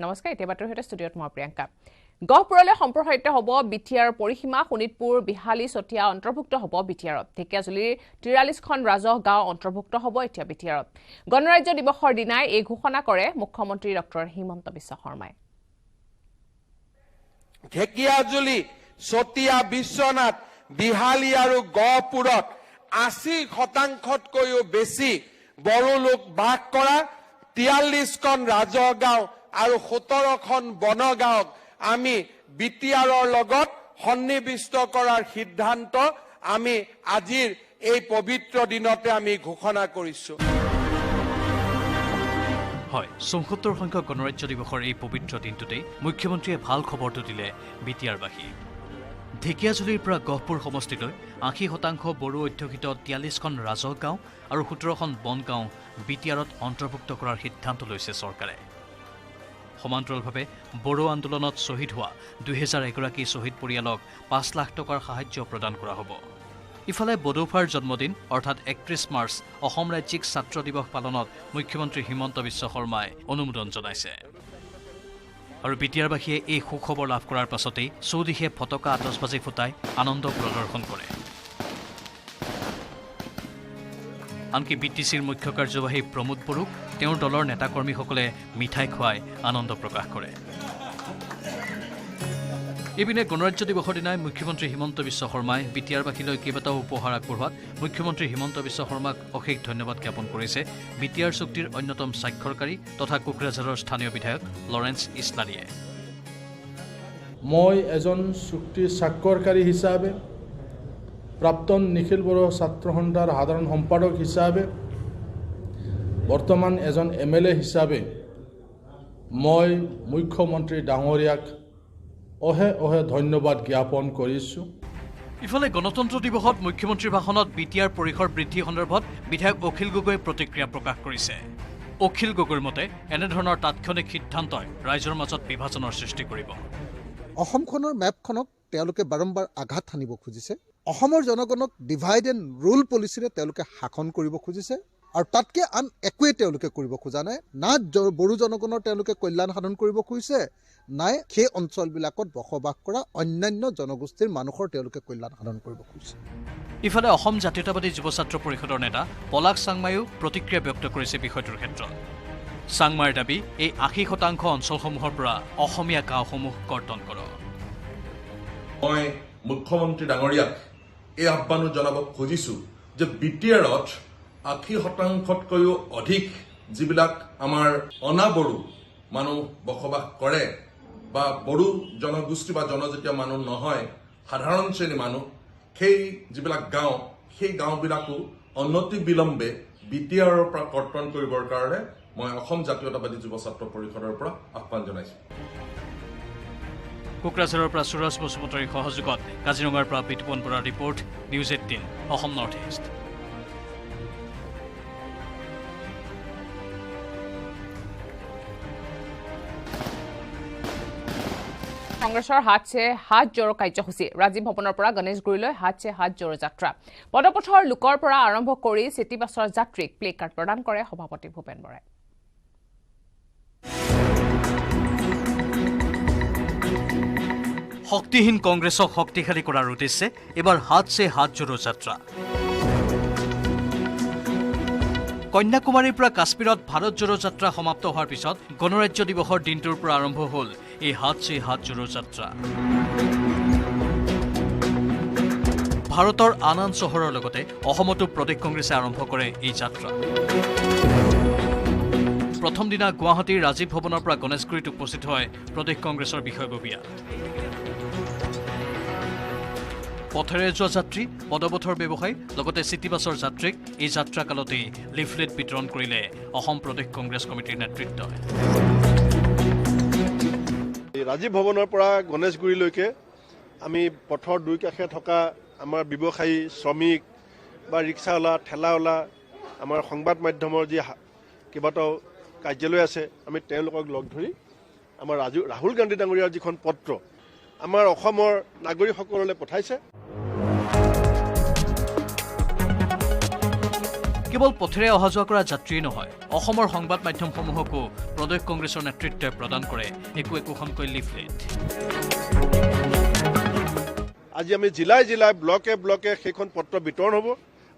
নমস্কাৰ এতিয়া বাতৰিৰ সৈতে ষ্টুডিঅ'ত মই প্ৰিয়ংকা গহপুৰলৈ সম্প্ৰসাৰিত হ'ব বিটিআৰ পৰিসীমা শোণিতপুৰ বিহালী চতিয়া অন্তৰ্ভুক্ত হ'ব বিটিআৰত ঢেকিয়াজুলিৰ 43খন ৰাজহ গাঁও অন্তৰ্ভুক্ত হ'ব এতিয়া বিটিআৰত গণৰাজ্য দিৱসৰ দিনাই এই ঘোষণা কৰে মুখ্যমন্ত্ৰী ডক্টৰ হিমন্ত বিশ্ব শৰ্মাই ঢেকিয়াজুলি চতিয়া বিশ্বনাথ বিহালী আৰু গহপুৰত 80%তকৈও বেছি বড়ো লোক বাস কৰা 43খন ৰাজহ গাঁও আৰু 17খন বনগাঁওক আমি বিটিআৰৰ লগত সন্নিবিষ্ট কৰাৰ সিদ্ধান্ত আমি আজিৰ এই পবিত্ৰ দিনতে আমি ঘোষণা কৰিছো হয় ৭৪ সংখ্যক গণৰাজ্য দিৱসৰ এই পবিত্ৰ দিনটোতেই মুখ্যমন্ত্ৰীয়ে ভাল খবৰটো দিলে বিটিআৰবাসী ঢেকিয়াজুলিৰ পৰা গহপুৰ সমষ্টিলৈ ৮০% বড়ো অধ্যুষিত 43খন ৰাজহ গাঁও আৰু 17খন বনগাঁও বিটিআৰত অন্তৰ্ভুক্ত কৰাৰ সিদ্ধান্ত লৈছে চৰকাৰে সমান্তৰালভাৱে বড়ো আন্দোলনত শ্বহীদ হোৱা ২০০০ এগৰাকী শ্বহীদ পৰিয়ালক ৫ লাখ টকাৰ সাহায্য প্ৰদান কৰা হ'ব ইফালে বডৌফাৰ জন্মদিন অৰ্থাৎ ৩১ মাৰ্চ অসম ৰাজ্যিক ছাত্ৰ দিৱস পালনত মুখ্যমন্ত্ৰী হিমন্ত বিশ্ব শৰ্মাই অনুমোদন জনাইছে আৰু বিটিআৰবাসীয়ে এই সুখবৰ লাভ কৰাৰ পাছতেই চৌদিশে ফটকা আতচবাজি ফুটাই আনন্দ প্ৰদৰ্শন কৰে আনকি বিটিচিৰ মুখ্য কাৰ্যবাহী প্ৰমোদ বড়োক তেওঁৰ দলৰ নেতাকৰ্মীসকলে মিঠাই খুৱাই আনন্দ প্ৰকাশ কৰে ইপিনে গণৰাজ্য দিৱসৰ দিনাই মুখ্যমন্ত্ৰী হিমন্ত বিশ্ব শৰ্মাই বিটিআৰবাসীলৈ কেইবাটাও উপহাৰ আগবঢ়োৱাত মুখ্যমন্ত্ৰী হিমন্ত বিশ্ব শৰ্মাক অশেষ ধন্যবাদ জ্ঞাপন কৰিছে বিটিআৰ চুক্তিৰ অন্যতম স্বাক্ষৰকাৰী তথা কোকৰাঝাৰৰ স্থানীয় বিধায়ক লৰেন্স ইছলাৰীয়ে মই এজন চুক্তি স্বাক্ষৰকাৰী হিচাপে প্ৰাক্তন নিখিল বড়ো ছাত্ৰ সন্থাৰ সাধাৰণ সম্পাদক হিচাপে বৰ্তমান এজন MLA হিচাপে মই মুখ্যমন্ত্ৰী ডাঙৰীয়াক অহে ধন্যবাদ জ্ঞাপন কৰিছোঁ ইফালে গণতন্ত্ৰ দিৱসত মুখ্যমন্ত্ৰীৰ ভাষণত বিটিআৰ পৰিসৰ বৃদ্ধি সন্দৰ্ভত বিধায়ক অখিল গগৈয়ে প্ৰতিক্ৰিয়া প্ৰকাশ কৰিছে অখিল গগৈৰ মতে এনেধৰণৰ তাৎক্ষণিক সিদ্ধান্তই ৰাইজৰ মাজত বিভাজনৰ সৃষ্টি কৰিব অসমখনৰ মেপখনক তেওঁলোকে বাৰম্বাৰ আঘাত হানিব খুজিছে অসমৰ জনগণক ডিভাইড এণ্ড ৰুল পলিচিৰে তেওঁলোকে শাসন কৰিব খুজিছে আৰু তাতকৈ আন একোৱেই তেওঁলোকে কৰিব খোজা নাই না বড়ো জনগণৰ তেওঁলোকে কল্যাণ সাধন কৰিব খুজিছে নাই সেই অঞ্চলবিলাকত বসবাস কৰা অন্যান্য জনগোষ্ঠীৰ মানুহৰ তেওঁলোকে কল্যাণ সাধন কৰিব খুজিছে ইফালে অসম জাতীয়তাবাদী যুৱ ছাত্ৰ পৰিষদৰ নেতা পলাশ চাংমাইও প্ৰতিক্ৰিয়া ব্যক্ত কৰিছে বিষয়টোৰ ক্ষেত্ৰত চাংমাইৰ দাবী এই ৮০% অঞ্চলসমূহৰ পৰা অসমীয়া গাঁওসমূহ কৰ্তন কৰক মই মুখ্যমন্ত্ৰী ডাঙৰীয়াক এই আহ্বানো জনাব খুজিছোঁ যে বিটিআৰত ৮০%তকৈও অধিক যিবিলাক আমাৰ অনাবড়ো মানুহ বসবাস কৰে বা বড়ো জনগোষ্ঠী বা জনজাতীয় মানুহ নহয় সাধাৰণ শ্ৰেণীৰ মানুহ সেই যিবিলাক গাঁও সেই গাঁওবিলাকো অনতি বিলম্বে বিটিআৰৰ পৰা কৰ্তন কৰিবৰ কাৰণে মই অসম জাতীয়তাবাদী যুৱ ছাত্ৰ পৰিষদৰ পৰা আহ্বান জনাইছোঁ কোকৰাঝাৰৰ পৰা সুৰজ বসুমতাৰীৰ সহযোগত কাজিৰঙাৰ পৰা বিতুপন বৰাৰ report news 18 Assam north east কংগ্ৰেছৰ হাত সে হাত জোৰ কাৰ্যসূচী ৰাজীৱ ভৱনৰ পৰা গণেশগুৰিলৈ হাত সে হাত জোৰ যাত্ৰা পদপথৰ লোকৰ পৰা আৰম্ভ কৰি চিটি বাছৰ যাত্ৰীক প্লে কাৰ্ড প্ৰদান কৰে সভাপতি ভূপেন বৰাই শক্তিহীন কংগ্ৰেছক শক্তিশালী কৰাৰ উদ্দেশ্যে এবাৰ হাত সে হাত জোৰো যাত্ৰা কন্যাকুমাৰীৰ পৰা কাশ্মীৰত ভাৰত জোৰো যাত্ৰা সমাপ্ত হোৱাৰ পিছত গণৰাজ্য দিৱসৰ দিনটোৰ পৰা আৰম্ভ হ'ল এই হাত সে হাত জোৰো যাত্ৰা ভাৰতৰ আন আন চহৰৰ লগতে অসমতো প্ৰদেশ কংগ্ৰেছে আৰম্ভ কৰে এই যাত্ৰা প্ৰথম দিনা গুৱাহাটীৰ ৰাজীৱ ভৱনৰ পৰা গণেশগুৰিত উপস্থিত হয় প্ৰদেশ কংগ্ৰেছৰ বিষয়ববীয়া পথেৰে যোৱা যাত্ৰী পদপথৰ ব্যৱসায়ী লগতে চিটি বাছৰ যাত্ৰীক এই যাত্ৰাকালতেই লিফলেট বিতৰণ কৰিলে অসম প্ৰদেশ কংগ্ৰেছ কমিটিৰ নেতৃত্বই ৰাজীৱ ভৱনৰ পৰা গণেশগুৰিলৈকে আমি পথৰ দুই কাষে থকা আমাৰ ব্যৱসায়ী শ্ৰমিক বা ৰিক্সাৱালা ঠেলাৱালা আমাৰ সংবাদ মাধ্যমৰ যি কেইবাটাও কাৰ্যালয় আছে আমি তেওঁলোকক লগ ধৰি আমাৰ ৰাহুল গান্ধী ডাঙৰীয়াৰ যিখন পত্ৰ আমাৰ অসমৰ নাগৰিকসকললৈ পঠাইছে কেৱল পথেৰে অহা যোৱা কৰা যাত্ৰীয়ে নহয়, অসমৰ সংবাদ মাধ্যমসমূহকো প্ৰদেশ কংগ্ৰেছৰ নেতৃত্বই প্ৰদান কৰে একোখনকৈ লিফলেট। আজি আমি জিলাই জিলাই ব্লকে ব্লকে সেইখন পত্ৰ বিতৰণ হ'ব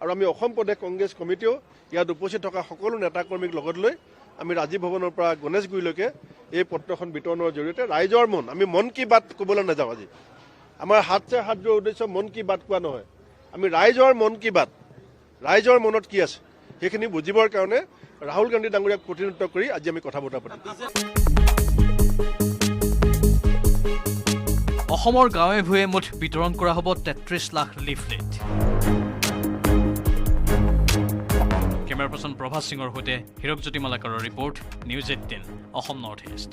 আৰু আমি অসম প্ৰদেশ কংগ্ৰেছ কমিটিও ইয়াত উপস্থিত থকা সকলো নেতাকৰ্মীক লগত লৈ আমি ৰাজীৱ ভৱনৰ পৰা গণেশগুৰিলৈকে এই পত্ৰখন বিতৰণৰ জৰিয়তে ৰাইজৰ মন, আমি মন কি বাত ক'বলৈ নাযাওঁ। আজি আমাৰ হাত যোৱাৰ উদ্দেশ্য মন কি বাত কোৱা নহয়, আমি ৰাইজৰ মন কি বাত, ৰাইজৰ মনত কি আছে সেইখিনি বুজিবৰ কাৰণে ৰাহুল গান্ধী ডাঙৰীয়াক প্ৰতিনিধিত্ব কৰি আজি আমি কথা বতৰা পাতিম। অসমৰ গাঁৱে ভূঞে মুঠ বিতৰণ কৰা হ'ব ৩৩ lakh leaflet. Camera person Prabhat সিঙৰ সৈতে হীৰকজ্যোতি মালাকাৰৰ report, news ১৮ Assam north east.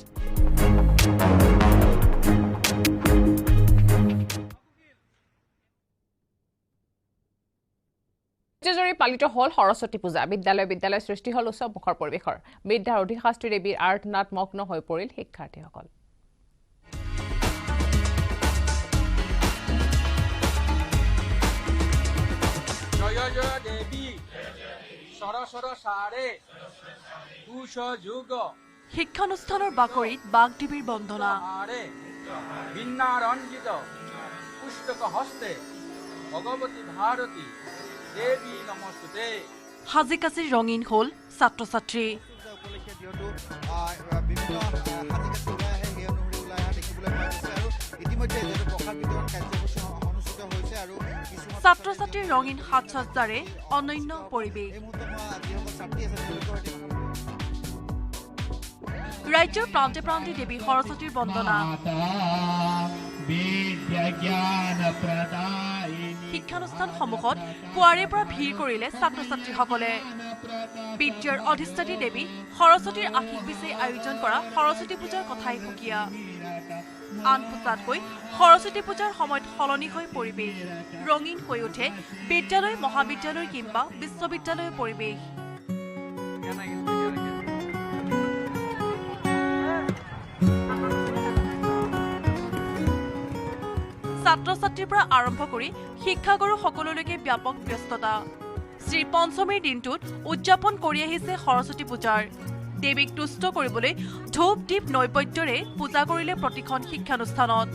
ৰাজ্যজুৰি পালিত হ'ল সৰস্বতী পূজা। বিদ্যালয় সৃষ্টি হ'ল উৎসৱ মুখৰ পৰিৱেশৰ। বিদ্যাৰ অধিশাস্ত্ৰী দেৱীৰ আৰাধনাত মগ্ন হৈ পৰিল শিক্ষাৰ্থীসকল। জয় জয় দেৱী সৰস্বত সাৰে কুশ যুগ শিক্ষানুষ্ঠানৰ বাকৰিত বাগদেৱীৰ বন্দনা। বিন্যাৰঞ্জিত পুস্তক হস্তে ভগৱতী ভাৰতী দেৱী নমস্তুতে। সাজি কাচি ৰঙীন হ'ল ছাত্ৰ ছাত্ৰী। ছাত্ৰ ছাত্ৰীৰ ৰঙীন সাজ সজ্জাৰে অনন্য পৰিৱেশ। ৰাজ্যৰ প্ৰান্তে প্ৰান্তে দেৱী সৰস্বতীৰ বন্দনা। শিক্ষানুষ্ঠানসমূহত পুৱাৰে পৰা ভিৰ কৰিলে ছাত্ৰ ছাত্ৰীসকলে। বিদ্যাৰ অধিষ্ঠাত্ৰী দেৱী সৰস্বতীৰ আশীষ বিচাৰি আয়োজন কৰা সৰস্বতী পূজাৰ কথাই সুকীয়া। আন পূজাতকৈ সৰস্বতী পূজাৰ সময়ত সলনি হৈ পৰিৱেশ। ৰঙীন হৈ উঠে বিদ্যালয়, মহাবিদ্যালয় কিংবা বিশ্ববিদ্যালয়ৰ পৰিৱেশ। ছাত্ৰ ছাত্ৰীৰ পৰা আৰম্ভ কৰি শিক্ষাগুৰু সকলোলৈকে ব্যাপক ব্যস্ততা। শ্ৰী পঞ্চমীৰ দিনটোত উদযাপন কৰি আহিছে সৰস্বতী পূজাৰ। দেৱীক তুষ্ট কৰিবলৈ ধূপ দীপ নৈবেদ্যৰে পূজা কৰিলে প্ৰতিখন শিক্ষানুষ্ঠানত।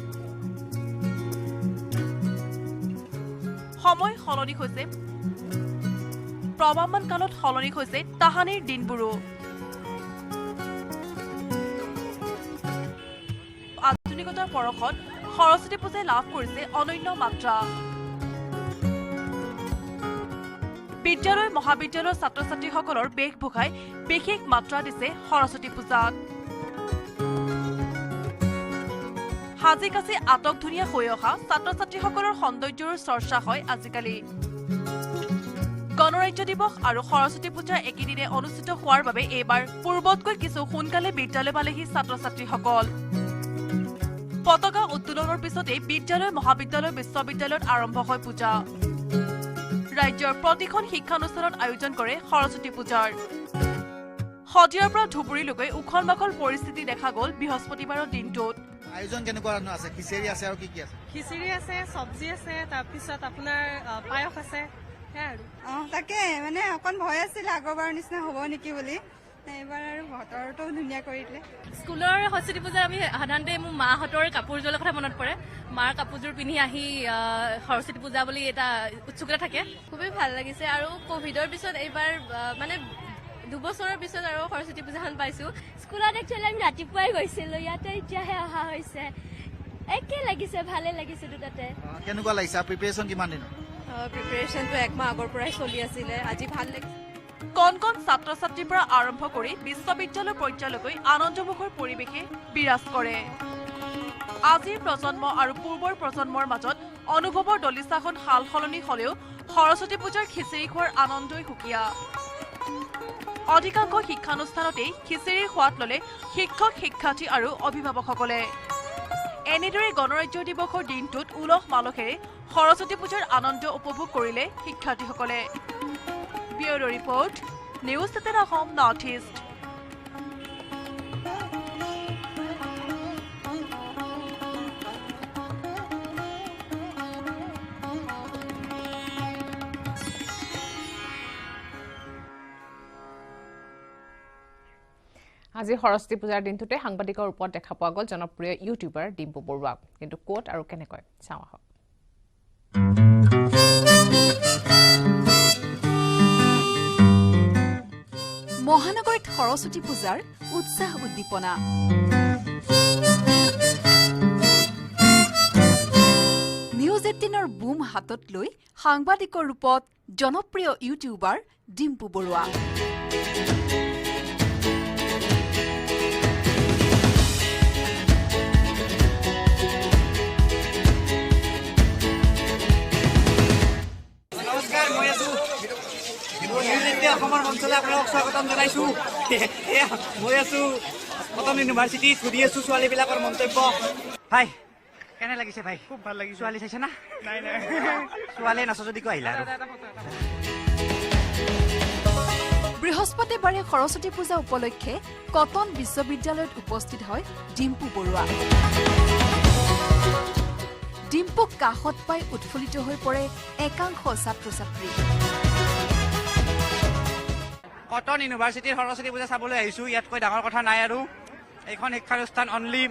সময় সলনি হৈছে, প্ৰৱাহমান কালত সলনি হৈছে তাহানিৰ দিনবোৰো। আধুনিকতাৰ পৰশত সৰস্বতী পূজাই লাভ কৰিছে অনন্য মাত্ৰা। বিদ্যালয়, মহাবিদ্যালয়ৰ ছাত্ৰ ছাত্ৰীসকলৰ বেশভূষাই বিশেষ মাত্ৰা দিছে সৰস্বতী পূজাত। সাজি কাচি আটক ধুনীয়া হৈ অহা ছাত্ৰ ছাত্ৰীসকলৰ সৌন্দৰ্যৰ চৰ্চা হয় আজিকালি। গণৰাজ্য দিৱস আৰু সৰস্বতী পূজা একেদিনে অনুষ্ঠিত হোৱাৰ বাবে এইবাৰ পূৰ্বতকৈ কিছু সোনকালে বিদ্যালয় পালেহি ছাত্ৰ ছাত্ৰীসকল। পতাকা উত্তোলনৰ পিছতেই বিদ্যালয়, মহাবিদ্যালয়, বিশ্ববিদ্যালয়ত আৰম্ভ হয় পূজা। ৰাজ্যৰ প্ৰতিখন শিক্ষানুষ্ঠানত আয়োজন কৰে সৰস্বতী পূজাৰ। শদিয়াৰ পৰা ধুবুৰীলৈকে উখল মাখল পৰিস্থিতি দেখা গ'ল বৃহস্পতিবাৰৰ দিনটোত। আয়োজন কেনেকুৱা ধৰণৰ আছে? খিচিৰি আছে আৰু কি কি আছে? খিচিৰি আছে, চব্জি আছে, তাৰপিছত আপোনাৰ পায়স আছে, সেয়াই আৰু। তাকে মানে অকণ ভয় আছিলে আগৰবাৰৰ নিচিনা হ'ব নেকি বুলি। এইবাৰ আৰু বতৰটো ধুনীয়া কৰি দিলে। স্কুলৰ সৰস্বতী পূজা আমি সাধাৰণতে মোৰ মাহঁতৰ কাপোৰযোৰৰ কথা মনত পৰে। মাৰ কাপোৰযোৰ পিন্ধি আহি সৰস্বতী পূজা বুলি এটা উৎসুকতা থাকে। খুবেই ভাল লাগিছে আৰু কভিডৰ পিছত এইবাৰ মানে 2 বছৰৰ পিছত আৰু সৰস্বতী পূজাখন পাইছো। স্কুলত একচুৱেলি আমি ৰাতিপুৱাই গৈছিলো, ইয়াতে এতিয়াহে অহা হৈছে। একে লাগিছে, ভালে লাগিছে দুটাতে। কেনেকুৱা লাগিছে? প্ৰিপেৰেশ্যন কিমান দিন? প্ৰিপেৰেশ্যনটো 1 মাহ আগৰ পৰাই চলি আছিলে, আজি ভাল লাগিছে। কণ কণ ছাত্ৰ ছাত্ৰীৰ পৰা আৰম্ভ কৰি বিশ্ববিদ্যালয় পৰ্যায়লৈকে আনন্দমুখৰ পৰিৱেশে বিৰাজ কৰে। আজিৰ প্ৰজন্ম আৰু পূৰ্বৰ প্ৰজন্মৰ মাজত অনুভৱৰ দলিচাখন সাল সলনি হলেও সৰস্বতী পূজাৰ খিচিৰি খোৱাৰ আনন্দই সুকীয়া। অধিকাংশ শিক্ষানুষ্ঠানতেই খিচিৰিৰ সোৱাদ ললে শিক্ষক, শিক্ষাৰ্থী আৰু অভিভাৱকসকলে। এনেদৰে গণৰাজ্য দিৱসৰ দিনটোত উলহ মালহেৰে সৰস্বতী পূজাৰ আনন্দ উপভোগ কৰিলে শিক্ষাৰ্থীসকলে। Bureau' report, news 18 Assam north east. আজি সৰস্বতী পূজাৰ দিনটোতে সাংবাদিকৰ ওপৰত দেখা পোৱা গ'ল জনপ্ৰিয় ইউটিউবাৰ ডিম্পু বৰুৱাক কিন্তু ক'ত আৰু কেনেকৈ চাওঁ আহক মহানগৰীত সৰস্বতী পূজাৰ উৎসাহ উদ্দীপনা নিউজ 18ৰ বুম হাতত লৈ সাংবাদিকৰ ৰূপত জনপ্ৰিয় ইউটিউবাৰ ডিম্পু বৰুৱা অসমৰ মঞ্চলৈ আপোনালোকক স্বাগতম জনাইছো মই আছো কটন ইউনিভাৰ্চিটিত সুধি আছো ছোৱালীবিলাকৰ মন্তব্য ভাই কেনে লাগিছে ভাই খুব ভাল লাগিছে ছোৱালী চাইছে না নাই নাই ছোৱালী নাচ যদি কৈ আহিলা বৃহস্পতিবাৰে সৰস্বতী পূজা উপলক্ষে কটন বিশ্ববিদ্যালয়ত উপস্থিত হয় ডিম্পু বৰুৱা ডিম্পুক কাষত পাই উৎফুল্লিত হৈ পৰে একাংশ ছাত্ৰ ছাত্ৰী কটন ইউনিভাৰ্চিটিৰ সৰস্বতী পূজা চাবলৈ আহিছো ইয়াতকৈ ডাঙৰ কথা নাই আৰু এইখন শিক্ষানুষ্ঠান অনলি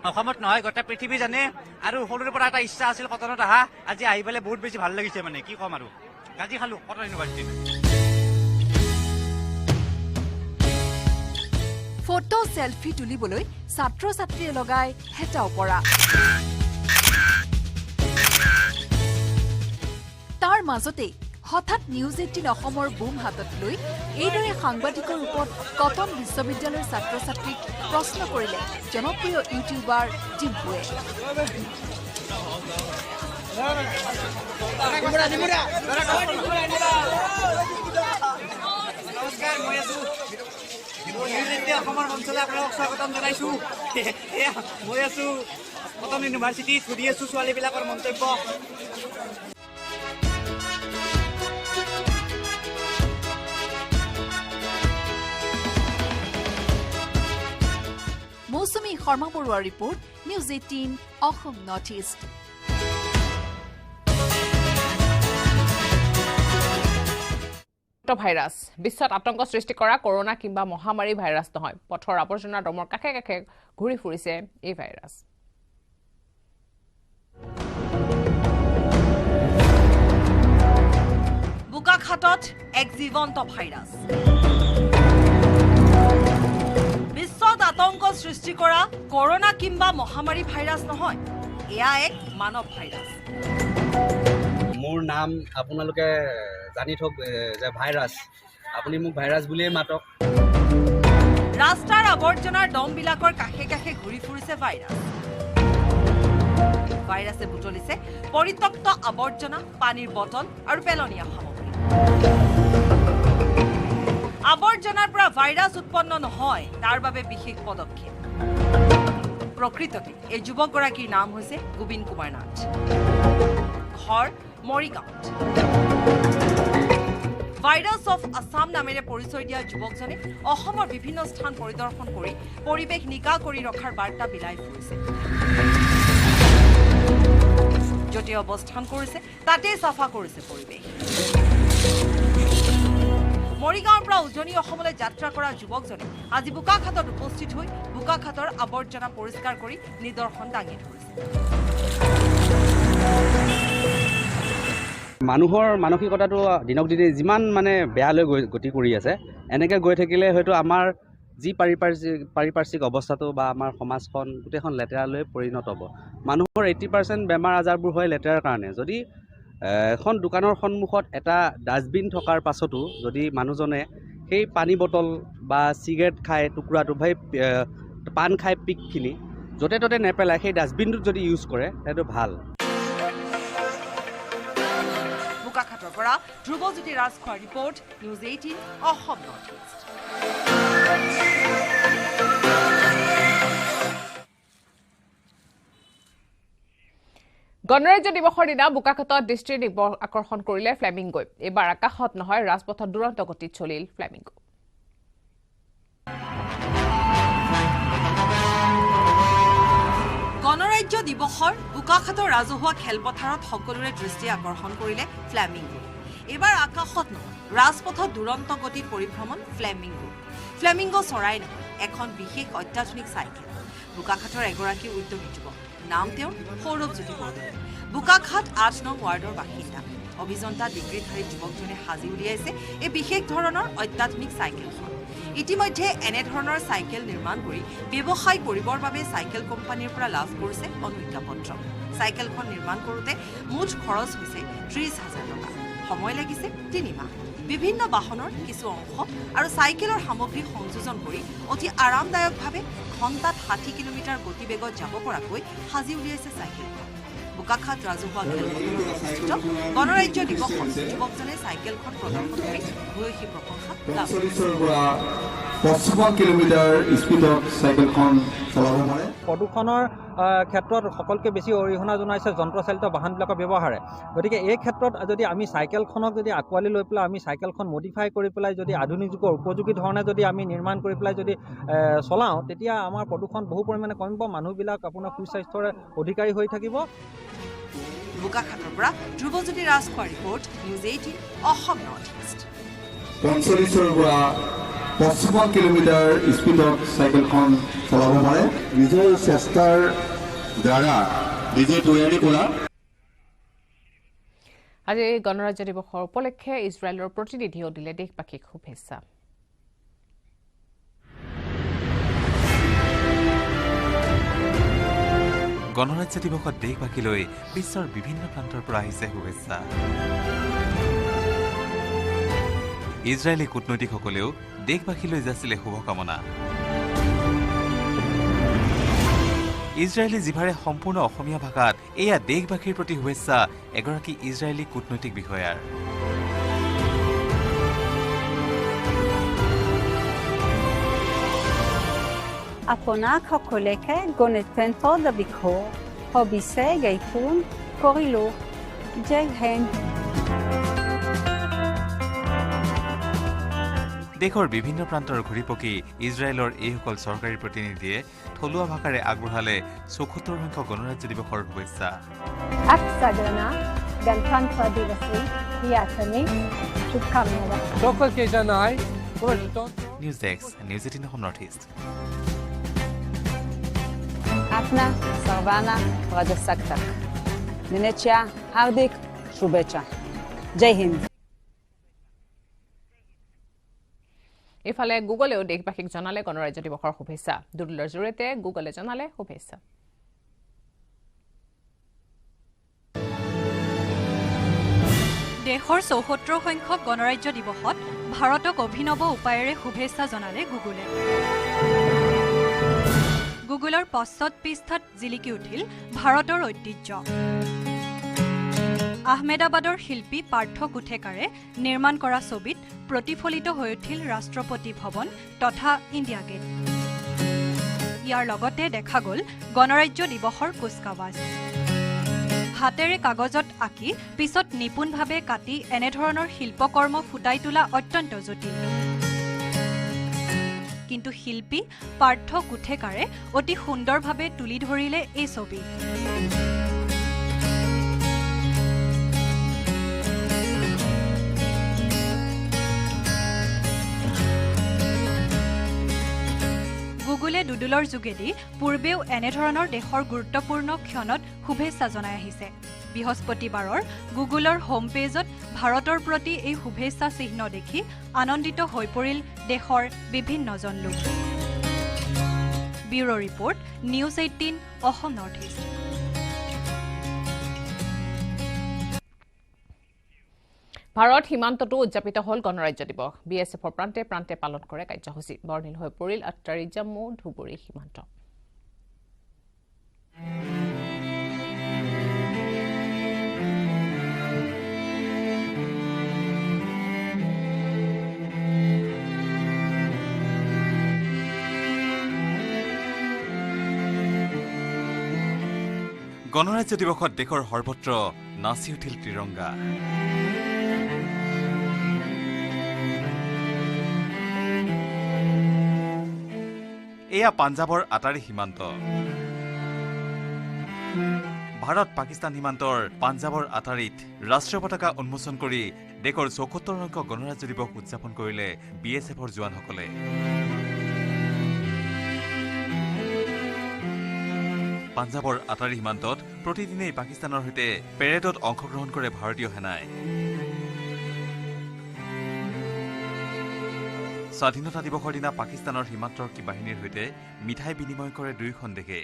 অসমত নহয় গোটেই পৃথিৱী জানে আৰু সৰুৰে পৰা এটা ইচ্ছা আছিল কটনত অহা আজি আহি পেলাই বহুত বেছি ভাল লাগিছে মানে কি ক'ম আৰু গাজি খালো কটন ইউনিভাৰ্চিটিত ফটো সেলফি তুলিবলৈ ছাত্ৰ ছাত্ৰীয়ে লগাই হেতাও পৰা তাৰ মাজতে হঠাৎ নিউজ 18 অসমৰ বুম হাতত লৈ এইদৰে সাংবাদিকৰ ওপৰত কটন বিশ্ববিদ্যালয়ৰ ছাত্ৰ ছাত্ৰীক প্ৰশ্ন কৰিলে জনপ্ৰিয় ইউটিউবাৰ ডিম্পুৱে নমস্কাৰ মই আছো অসমৰ মঞ্চলৈ আপোনালোকক স্বাগতম জনাইছো মই আছো কটন ইউনিভাৰ্চিটিত সুধি আছো ছোৱালীবিলাকৰ মন্তব্য মৌচুমী শৰ্মা বৰুৱাৰ report news 18 Assam north east virus বিশ্বত আতংক সৃষ্টি কৰা কৰোনা কিংবা মহামাৰী ভাইৰাছ নহয় পথৰ আৱৰ্জনাৰ দমৰ কাষে কাষে ঘূৰি ফুৰিছে এই ভাইৰাছ বোকাখাতত এক জীৱন্ত ভাইৰাছ বিশ্বত আতংক সৃষ্টি কৰা কৰোনা কিংবা মহামাৰী ভাইৰাছ নহয় এয়া এক মানৱ ভাইৰাছ মোৰ নাম আপোনালোকে জানি থক যে ভাইৰাছ আপুনি মোক ভাইৰাছ বুলিয়ে মাতক ৰাস্তাৰ আৱৰ্জনাৰ দমবিলাকৰ কাষে কাষে ঘূৰি ফুৰিছে ভাইৰাছ ভাইৰাছে বুটলিছে পৰিত্যক্ত আৱৰ্জনা পানীৰ বটল আৰু পেলনীয়া সামগ্ৰী আৱৰ্জনাৰ পৰা ভাইৰাছ উৎপন্ন নহয় তাৰ বাবে বিশেষ পদক্ষেপ প্ৰকৃততে এই যুৱকগৰাকীৰ নাম হৈছে গোবিন্দ কুমাৰ নাথ ঘৰ মৰিগাঁৱত ভাইৰাছ অফ আছাম নামেৰে পৰিচয় দিয়া যুৱকজনে অসমৰ বিভিন্ন স্থান পৰিদৰ্শন কৰি পৰিৱেশ নিকা কৰি ৰখাৰ বাৰ্তা বিলাই ফুৰিছে য'তে অৱস্থান কৰিছে তাতেই চাফা কৰিছে পৰিৱেশ মৰিগাঁৱৰ পৰা উজনি অসমলৈ যাত্ৰা কৰা যুৱকজনে আজি বোকাখাতত উপস্থিত হৈ বোকাখাতৰ আৱৰ্জনা পৰিষ্কাৰ কৰি নিদৰ্শন দাঙি ধৰিছে মানুহৰ মানসিকতাটো দিনক দিনে যিমান মানে বেয়ালৈ গতি কৰি আছে এনেকৈ গৈ থাকিলে হয়তো আমাৰ যি পাৰিপাৰ্শ্বিক অৱস্থাটো বা আমাৰ সমাজখন গোটেইখন লেতেৰালৈ পৰিণত হ'ব মানুহৰ 80% বেমাৰ আজাৰবোৰ হয় লেতেৰাৰ কাৰণে যদি এখন দোকানৰ সন্মুখত এটা ডাষ্টবিন থকাৰ পাছতো যদি মানুহজনে সেই পানী বটল বা চিগাৰেট খাই টুকুৰাটো ভাই পাণ খাই পিকখিনি য'তে ত'তে নেপেলায় সেই ডাষ্টবিনটোত যদি ইউজ কৰে সেইটো ভাল বোকাখাতৰ পৰা ধ্ৰুৱজ্যোতি ৰাজখোৱাৰ report news 18 Assam north east গণৰাজ্য দিৱসৰ দিনা বোকাখাতত দৃষ্টিৰ আকৰ্ষণ কৰিলে ফ্লেমিংগোই এইবাৰ আকাশত নহয় ৰাজপথত দুৰন্ত গতিত চলিল ফ্লেমিংগো গণৰাজ্য দিৱসৰ বোকাখাতৰ ৰাজহুৱা খেলপথাৰত সকলোৰে দৃষ্টি আকৰ্ষণ কৰিলে ফ্লেমিংগো এইবাৰ আকাশত নহয় ৰাজপথত দুৰন্ত গতিত পৰিভ্ৰমণ ফ্লেমিংগো ফ্লেমিংগো চৰাই নহয়, এখন বিশেষ অত্যাধুনিক চাইকেল। বোকাখাটৰ এগৰাকী উদ্যোগী যুৱক, নাম তেওঁৰ সৌৰভজ্যোতি বৰদলৈ। বোকাখাট ৮ নং ৱাৰ্ডৰ বাসিন্দা অভিযন্তা ডিগ্ৰীধাৰী যুৱকজনে সাজি উলিয়াইছে এই বিশেষ ধৰণৰ অত্যাধুনিক চাইকেলখন। ইতিমধ্যে এনেধৰণৰ চাইকেল নিৰ্মাণ কৰি ব্যৱসায় কৰিবৰ বাবে চাইকেল কোম্পানীৰ পৰা লাভ কৰিছে অনুজ্ঞাপত্ৰ। চাইকেলখন নিৰ্মাণ কৰোঁতে মুঠ খৰচ হৈছে ৩০,০০০ টকা। সময় লাগিছে ৩ মাহ। বিভিন্ন বাহনৰ কিছু অংশ আৰু চাইকেলৰ সামগ্ৰী সংযোজন কৰি অতি আৰামদায়কভাৱে ঘণ্টাত ৬০ কিলোমিটাৰ গতিবেগত যাব পৰাকৈ সাজি উলিয়াইছে চাইকেলখন। বোকাখাট ৰাজহুৱা খেলপথাৰত অনুষ্ঠিত গণৰাজ্য দিৱসত যুৱকজনে চাইকেলখন প্ৰদৰ্শন কৰি ভূয়সী প্ৰশংসা লাভ কৰিছে। প্ৰদূষণৰ ক্ষেত্ৰত সকলোকে বেছি অৰিহণা জনাইছে যন্ত্ৰচালিত বাহনবিলাকৰ ব্যৱহাৰে। গতিকে এই ক্ষেত্ৰত যদি আমি চাইকেলখনক যদি আঁকোৱালি লৈ পেলাই আমি চাইকেলখন মডিফাই কৰি পেলাই যদি আধুনিক যুগৰ উপযোগী ধৰণে যদি আমি নিৰ্মাণ কৰি পেলাই যদি চলাওঁ, তেতিয়া আমাৰ প্ৰদূষণ বহু পৰিমাণে কমিব, মানুহবিলাক আপোনাৰ সুস্বাস্থ্যৰে অধিকাৰী হৈ থাকিব। বোকাখাটৰ পৰা ধ্ৰুৱজ্যোতি ৰাজখোৱাৰ report, news 18 Assam north east. ৪৫ৰ পৰা ৫৫ কিলোমিটাৰ স্পীডত চাইকেলখন চলাব পাৰে। নিজৰ চেষ্টাৰ দ্বাৰা নিজে তৈয়াৰী কৰা। আজি গণৰাজ্য দিৱসৰ উপলক্ষে ইজৰাইলৰ প্ৰতিনিধিয়েও দিলে দেশবাসীক শুভেচ্ছা। গণৰাজ্য দিৱসত দেশবাসীলৈ বিশ্বৰ বিভিন্ন প্ৰান্তৰ পৰা আহিছে শুভেচ্ছা। ইজৰাইলী কূটনৈতিকসকলেও দেশবাসীলৈ যাচিলে শুভকামনা। ইজৰাইলী জিভাৰে সম্পূৰ্ণ অসমীয়া ভাষাত এয়া দেশবাসীৰ প্ৰতি শুভেচ্ছা এগৰাকী ইজৰাইলী কূটনৈতিক বিষয়াৰ। আপোনাক সকলোকে গণতন্ত্ৰ দিৱসৰ শুভেচ্ছা জ্ঞাপন কৰিলোঁ। জয় হিন্দ। দেশৰ বিভিন্ন প্ৰান্তৰ ঘূৰিপকি ইজৰাইলৰ এইসকল চৰকাৰী প্ৰতিনিধিয়ে থলুৱা ভাষাৰে আগবঢ়ালে ৭৪ সংখ্যক গণৰাজ্য দিৱসৰ শুভেচ্ছা। News desk, news 18 Assam north east. आपणा सर्वांना प्रजासत्ताक दिनाच्या हार्दिक शुभेच्छा। जय हिंद। ইফালে গুগলেও দেশবাসীক জনালে গণৰাজ্য দিৱসৰ শুভেচ্ছা। ডুডলৰ জৰিয়তে গুগলে জনালে শুভেচ্ছা। দেশৰ ৭৪ সংখ্যক গণৰাজ্য দিৱসত ভাৰতক অভিনৱ উপায়েৰে শুভেচ্ছা জনালে গুগলে। গুগলৰ পশ্চাৎ পৃষ্ঠাত জিলিকি উঠিল ভাৰতৰ ঐতিহ্য। আহমেদাবাদৰ শিল্পী পাৰ্থ কুঠেকাৰে নিৰ্মাণ কৰা ছবিত প্ৰতিফলিত হৈ উঠিল ৰাষ্ট্ৰপতি ভৱন তথা ইণ্ডিয়া গেট। ইয়াৰ লগতে দেখা গ'ল গণৰাজ্য দিৱসৰ কুচকাৱাজ। হাতেৰে কাগজত আঁকি পিছত নিপুণভাৱে কাটি এনেধৰণৰ শিল্পকৰ্ম ফুটাই তোলা অত্যন্ত জটিল। কিন্তু শিল্পী পাৰ্থ কুঠেকাৰে অতি সুন্দৰভাৱে তুলি ধৰিলে এই ছবি। গুগলে ডুডুলৰ যোগেদি পূৰ্বেও এনেধৰণৰ দেশৰ গুৰুত্বপূৰ্ণ ক্ষণত শুভেচ্ছা জনাই আহিছে। বৃহস্পতিবাৰৰ গুগলৰ হোম পেজত ভাৰতৰ প্ৰতি এই শুভেচ্ছা চিহ্ন দেখি আনন্দিত হৈ পৰিল দেশৰ বিভিন্নজন লোক। Bureau' report, news 18 Assam north east. Bharat সীমান্ততো উদযাপিত হ'ল গণৰাজ্য দিৱস। BSFৰ প্ৰান্তে প্ৰান্তে পালন কৰে কাৰ্যসূচী। বৰ্ণিল হৈ পৰিল আট্টাৰী জম্মু ধুবুৰী সীমান্ত। গণৰাজ্য দিৱসত দেশৰ সৰ্বত্ৰ নাচি উঠিল ত্ৰিৰংগা। এয়া পাঞ্জাৱৰ আটাৰী সীমান্ত। ভাৰত পাকিস্তান সীমান্তৰ পাঞ্জাৱৰ আটাৰীত ৰাষ্ট্ৰীয় পতাকা উন্মোচন কৰি দেশৰ ৭৪ সংখ্যক গণৰাজ্য দিৱস উদযাপন কৰিলে BSFৰ জোৱানসকলে। পাঞ্জাৱৰ আটাৰী সীমান্তত প্ৰতিদিনেই পাকিস্তানৰ সৈতে পেৰেডত অংশগ্ৰহণ কৰে ভাৰতীয় সেনাই। স্বাধীনতা দিৱসৰ দিনা পাকিস্তানৰ সীমান্তৰক্ষী বাহিনীৰ সৈতে মিঠাই বিনিময় কৰে দুয়োখন দেশে।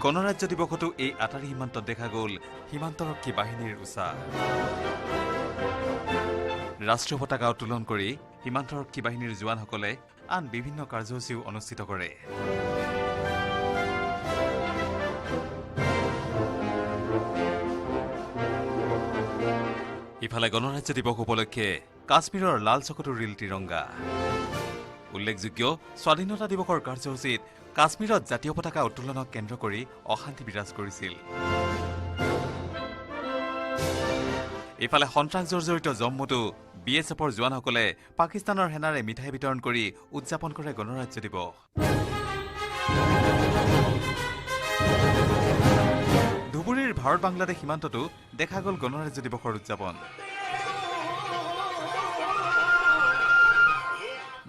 গণৰাজ্য দিৱসতো এই আটাৰী সীমান্তত দেখা গ'ল সীমান্তৰক্ষী বাহিনীৰ উৎসাহ। ৰাষ্ট্ৰীয় পতাকা উত্তোলন কৰি সীমান্তৰক্ষী বাহিনীৰ জোৱানসকলে আন বিভিন্ন কাৰ্যসূচীও অনুষ্ঠিত কৰে। ইফালে গণৰাজ্য দিৱস উপলক্ষে কাশ্মীৰৰ লাল চকতো ৰিল ত্ৰিৰংগা। উল্লেখযোগ্য, স্বাধীনতা দিৱসৰ কাৰ্যসূচীত কাশ্মীৰত জাতীয় পতাকা উত্তোলনক কেন্দ্ৰ কৰি অশান্তি বিৰাজ কৰিছিল। ইফালে সন্ত্ৰাস জৰ্জৰিত জম্মুতো BSFৰ জোৱানসকলে পাকিস্তানৰ সেনাৰে মিঠাই বিতৰণ কৰি উদযাপন কৰে গণৰাজ্য দিৱস। ধুবুৰীৰ ভাৰত বাংলাদেশ সীমান্ততো দেখা গ'ল গণৰাজ্য দিৱসৰ উদযাপন।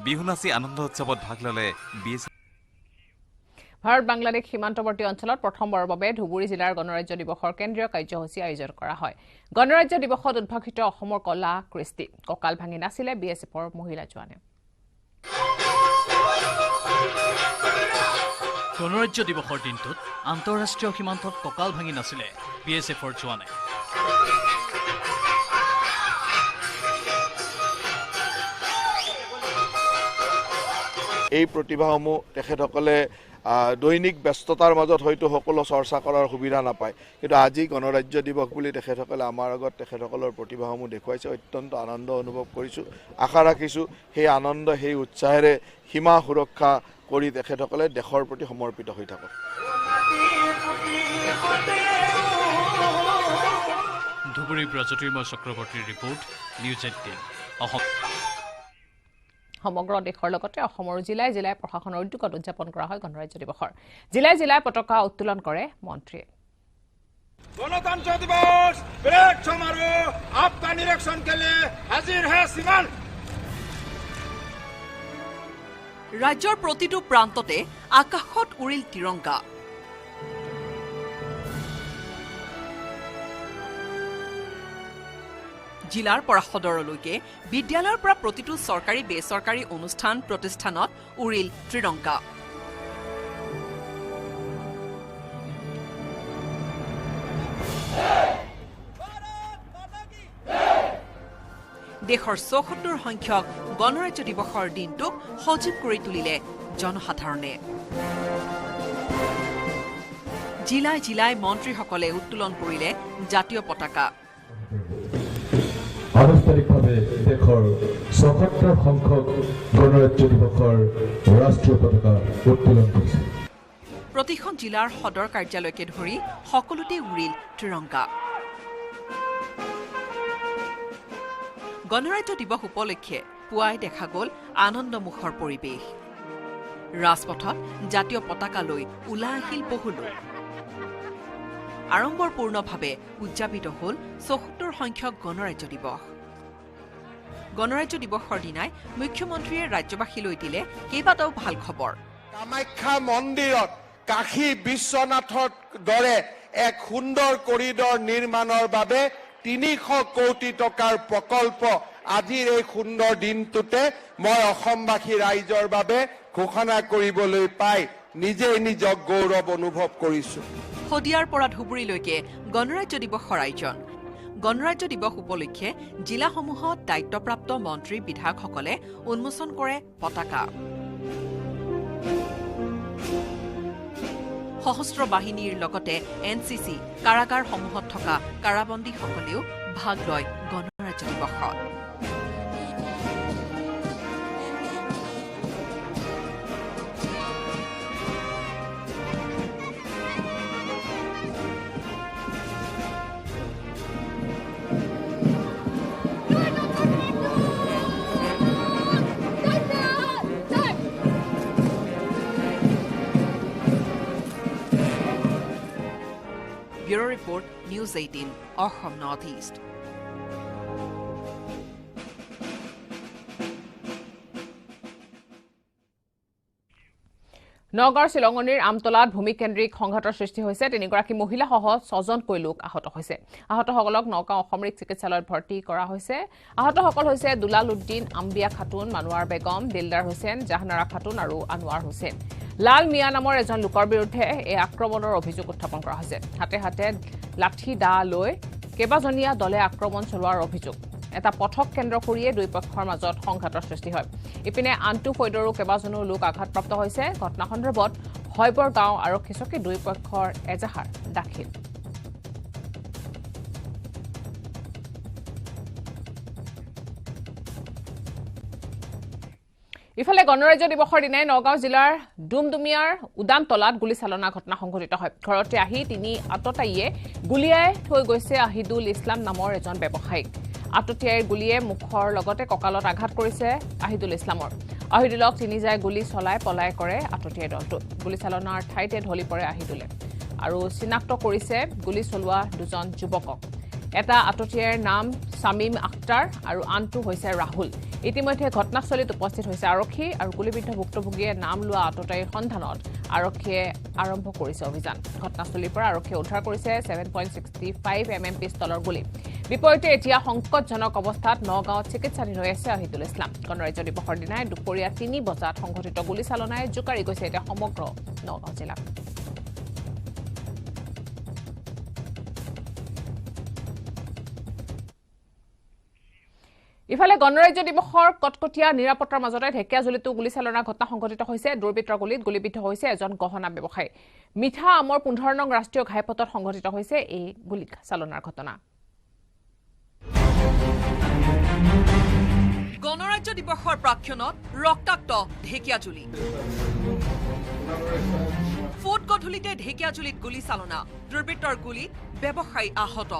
বিহু নাচি আনন্দ উৎসৱত ভাগ ল'লে BSF। ভাৰত বাংলাদেশ সীমান্তৱৰ্তী অঞ্চলত প্ৰথমবাৰৰ বাবে ধুবুৰী জিলাৰ গণৰাজ্য দিৱসৰ কেন্দ্ৰীয় কাৰ্যসূচী আয়োজন কৰা হয়। গণৰাজ্য দিৱসত উদ্ভাসিত অসমৰ কলা কৃষ্টি কঁকাল ভাঙি নাছিলে BSFৰ মহিলা জোৱানে। গণৰাজ্য দিৱসৰ দিনটোত আন্তঃৰাষ্ট্ৰীয় সীমান্তত কঁকাল ভাঙি নাছিলে BSFৰ জোৱানে। এই প্ৰতিভাসমূহ তেখেতসকলে দৈনিক ব্যস্ততাৰ মাজত হয়তো সকলো চৰ্চা কৰাৰ সুবিধা নাপায়, কিন্তু আজি গণৰাজ্য দিৱস বুলি তেখেতসকলে আমাৰ আগত তেখেতসকলৰ প্ৰতিভাসমূহ দেখুৱাইছে। অত্যন্ত আনন্দ অনুভৱ কৰিছোঁ। আশা ৰাখিছোঁ সেই আনন্দ, সেই উৎসাহেৰে সীমা সুৰক্ষা কৰি তেখেতসকলে দেশৰ প্ৰতি সমৰ্পিত হৈ থাকক। ধুবুৰীৰ পৰা জ্যোতিৰ্ময় চক্ৰৱৰ্তীৰ ৰিপৰ্ট, নিউজ 18 অসম। সমগ্ৰ দেশৰ লগতে অসমৰ জিলাই জিলাই প্ৰশাসনৰ উদ্যোগত উদযাপন কৰা হয় গণৰাজ্য দিৱসৰ। জিলাই জিলাই পতাকা উত্তোলন কৰে মন্ত্ৰীয়ে। গণতন্ত্ৰ দিৱস ব্ৰেক সমাৰোহ आपका निरीक्षण के लिए हाजिर है सीमान। ৰাজ্যৰ প্ৰতিটো প্ৰান্ততে আকাশত উৰিল তিৰংগা। জিলাৰ পৰা সদৰলৈকে বিদ্যালয়ৰ পৰা প্ৰতিটো চৰকাৰী বেচৰকাৰী অনুষ্ঠান প্ৰতিষ্ঠানত উৰিল ত্ৰিৰংগা। দেশৰ ৭৪ সংখ্যক গণৰাজ্য দিৱসৰ দিনটোক সজীৱ কৰি তুলিলে জনসাধাৰণে। জিলাই জিলাই মন্ত্ৰীসকলে উত্তোলন কৰিলে জাতীয় পতাকা। আনুষ্ঠানিকভাৱে দেশৰ ৭৪ সংখ্যক গণৰাজ্য দিৱসৰ ৰাষ্ট্ৰীয় পতাকা উত্তোলন কৰিছে। প্ৰতিখন জিলাৰ সদৰ কাৰ্যালয়কে ধৰি সকলোতে উৰিল ত্ৰিৰংগা। গণৰাজ্য দিৱস উপলক্ষে পুৱাই দেখা গ'ল আনন্দমুখৰ পৰিৱেশ। ৰাজপথত জাতীয় পতাকা লৈ ওলাই আহিল বহু লোক। আড়ম্বৰপূৰ্ণভাৱে উদযাপিত হ'ল ৭৪ সংখ্যক গণৰাজ্য দিৱস। গণৰাজ্য দিৱসৰ দিনাই মুখ্যমন্ত্ৰীয়ে ৰাজ্যবাসীলৈ দিলে কেইবাটাও ভাল খবৰ। কামাখ্যা মন্দিৰত কাশী বিশ্বনাথৰ দৰে এক সুন্দৰ কৰিডৰ নিৰ্মাণৰ বাবে ৩০০ কোটি টকাৰ প্ৰকল্প আজিৰ এই সুন্দৰ দিনটোতে মই অসমবাসী ৰাইজৰ বাবে ঘোষণা কৰিবলৈ পাই নিজেই নিজক গৌৰৱ অনুভৱ কৰিছোঁ। শদিয়াৰ পৰা ধুবুৰীলৈকে গণৰাজ্য দিৱসৰ আয়োজন। গণৰাজ্য দিৱস উপলক্ষে জিলাসমূহত দায়িত্বপ্ৰাপ্ত মন্ত্ৰী বিধায়কসকলে উন্মোচন কৰে পতাকা। সশস্ত্ৰ বাহিনীৰ লগতে NCC কাৰাগাৰসমূহত থকা কাৰাবন্দীসকলেও ভাগ লয় গণৰাজ্য দিৱসত। Bureau Report, News 18, Assam Northeast. নগাঁৱৰ শিলঙনিৰ আমতলাত ভূমিকেন্দ্ৰিক সংঘাতৰ সৃষ্টি হৈছে 3গৰাকী মহিলাসহ 6জনকৈ লোক আহত হৈছে আহতসকলক নগাঁও অসামৰিক চিকিৎসালয়ত ভৰ্তি কৰা হৈছে আহতসকল হৈছে দুলাল উদ্দিন আম্বিয়া খাতুন মানুৱাৰ বেগম দিলদাৰ হুছেইন জাহানাৰা খাতুন আৰু আনোৱাৰ হুছেইন লাল মিয়া নামৰ এজন লোকৰ বিৰুদ্ধে এই আক্ৰমণৰ অভিযোগ উত্থাপন কৰা হৈছে হাতে হাতে লাঠি দা লৈ কেইবাজনীয়া দলে আক্ৰমণ চলোৱাৰ অভিযোগ এটা পথক কেন্দ্ৰ কৰিয়ে দুই পক্ষৰ মাজত সংঘাতৰ সৃষ্টি হয় ইপিনে আনটো ফৈদৰো কেইবাজনো লোক আঘাতপ্ৰাপ্ত হৈছে ঘটনা সন্দৰ্ভত হয়বৰ গাঁও আৰক্ষী চকী দুই পক্ষৰ এজাহাৰ দাখিল ইফালে গণৰাজ্য দিৱসৰ দিনাই নগাঁও জিলাৰ ডুমডুমিয়াৰ উদানতলাত গুলীচালনা ঘটনা সংঘটিত হয় ঘৰতে আহি তিনি আততায়ীয়ে গুলীয়াই থৈ গৈছে আহিদুল ইছলাম নামৰ এজন ব্যৱসায়িক আততীয়াৰ গুলীয়ে মুখৰ লগতে কঁকালত আঘাত কৰিছে আহিদুল ইছলামৰ আহিদুলক তিনিজাই গুলী চলাই পলাই কৰে আততীয়াৰ দলটো গুলীচালনাৰ ঠাইতে ঢলি পৰে আহিদুলে আৰু চিনাক্ত কৰিছে গুলী চলোৱা দুজন যুৱকক এটা আততীয়াৰ নাম সামিম আখতাৰ আৰু আনটো হৈছে ৰাহুল ইতিমধ্যে ঘটনাস্থলীত উপস্থিত হৈছে আৰক্ষী আৰু গুলীবিদ্ধ ভুক্তভোগীয়ে নাম লোৱা আততায়ীৰ সন্ধানত আৰক্ষীয়ে আৰম্ভ কৰিছে অভিযান ঘটনাস্থলীৰ পৰা আৰক্ষীয়ে উদ্ধাৰ কৰিছে 7.65 mm পিস্তলৰ গুলী বিপৰীতে এতিয়া সংকটজনক অৱস্থাত নগাঁৱত চিকিৎসাধীন হৈ আছে আহিদুল ইছলাম গণৰাজ্য দিৱসৰ দিনাই দুপৰীয়া 3 বজাত সংঘটিত গুলীচালনাই জোকাৰি গৈছে এতিয়া সমগ্ৰ নগাঁও জিলাত ইফালে গণৰাজ্য দিৱসৰ কটকটীয়া নিৰাপত্তাৰ মাজতে ঢেকিয়াজুলিতো গুলীচালনাৰ ঘটনা সংঘটিত হৈছে দুৰ্বৃত্তৰ গুলীত গুলীবিদ্ধ হৈছে এজন গহনা ব্যৱসায়ী মিঠা আমৰ 15 নং ৰাষ্ট্ৰীয় ঘাইপথত সংঘটিত হৈছে এই গুলীচালনাৰ ঘটনা গণৰাজ্য দিৱসৰ প্ৰাক্ষণত ৰক্তাক্ত ঢেকিয়াজুলি ফুট গধূলিতে ঢেকিয়াজুলিত গুলীচালনা দুৰ্বৃত্তৰ গুলীত ব্যৱসায়ী আহত